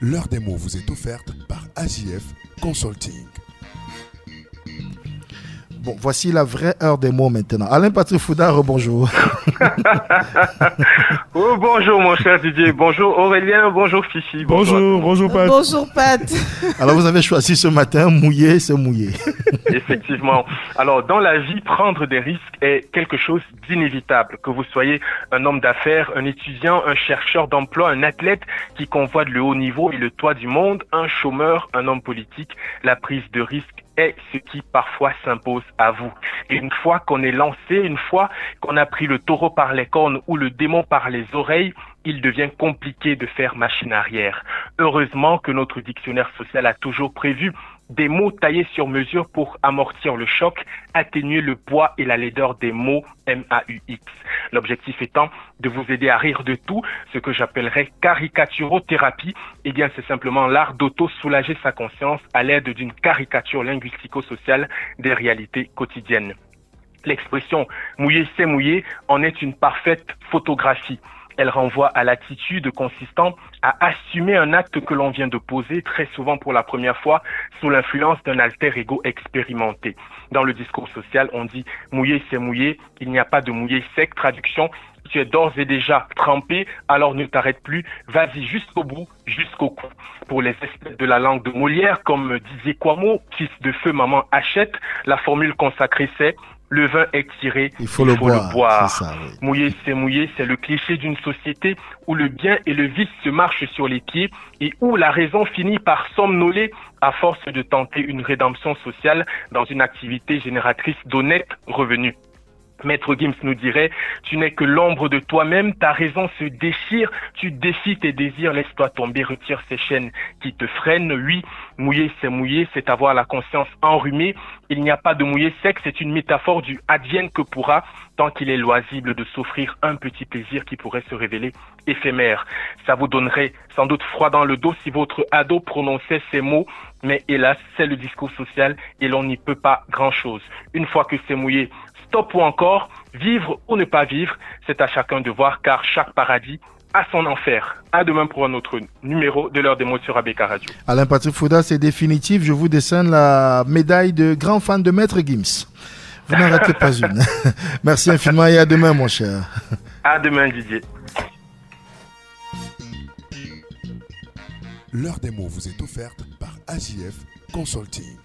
L'heure des mots vous est offerte par AJF Consulting. Bon, voici la vraie heure des mots maintenant. Alain Patrick Fouda, bonjour. Oh, bonjour mon cher Didier, bonjour Aurélien, bonjour Fifi. Bonjour Pat. Bonjour Pat. Alors vous avez choisi ce matin, mouiller, c'est mouiller. Effectivement. Alors dans la vie, prendre des risques est quelque chose d'inévitable. Que vous soyez un homme d'affaires, un étudiant, un chercheur d'emploi, un athlète qui convoite le haut niveau et le toit du monde, un chômeur, un homme politique, la prise de risque est ce qui parfois s'impose à vous. Et une fois qu'on est lancé, une fois qu'on a pris le taureau par les cornes ou le démon par les oreilles, il devient compliqué de faire machine arrière. Heureusement que notre dictionnaire social a toujours prévu des mots taillés sur mesure pour amortir le choc, atténuer le poids et la laideur des mots MAUX. L'objectif étant de vous aider à rire de tout, ce que j'appellerais caricaturothérapie. Eh bien, c'est simplement l'art d'auto-soulager sa conscience à l'aide d'une caricature linguistico-sociale des réalités quotidiennes. L'expression « mouiller c'est mouiller » en est une parfaite photographie. Elle renvoie à l'attitude consistant à assumer un acte que l'on vient de poser, très souvent pour la première fois, sous l'influence d'un alter ego expérimenté. Dans le discours social, on dit « mouiller c'est mouiller », il n'y a pas de mouiller sec. Traduction, tu es d'ores et déjà trempé, alors ne t'arrête plus, vas-y jusqu'au bout, jusqu'au cou. Pour les espèces de la langue de Molière, comme disait Quamo, fils de feu, maman achète, la formule consacrée c'est le vin est tiré, il faut le boire. C'est ça, oui. Mouiller, c'est le cliché d'une société où le bien et le vice se marchent sur les pieds et où la raison finit par somnoler à force de tenter une rédemption sociale dans une activité génératrice d'honnêtes revenus. Maître Gims nous dirait, tu n'es que l'ombre de toi-même, ta raison se déchire, tu défies tes désirs, laisse-toi tomber, retire ces chaînes qui te freinent. Oui, mouiller, c'est avoir la conscience enrhumée. Il n'y a pas de mouiller sec, c'est une métaphore du advienne que pourra, tant qu'il est loisible de s'offrir un petit plaisir qui pourrait se révéler éphémère. Ça vous donnerait sans doute froid dans le dos si votre ado prononçait ces mots, mais hélas, c'est le discours social et l'on n'y peut pas grand-chose. Une fois que c'est mouillé, stop ou encore, vivre ou ne pas vivre, c'est à chacun de voir car chaque paradis a son enfer. À demain pour un autre numéro de l'heure des mots sur ABK Radio. Alain Patrick Fouda, c'est définitif. Je vous décerne la médaille de grand fan de Maître Gims. Vous n'en ratez pas une. Merci infiniment et à demain, mon cher. À demain, Didier. L'heure des mots vous est offerte par AJF Consulting.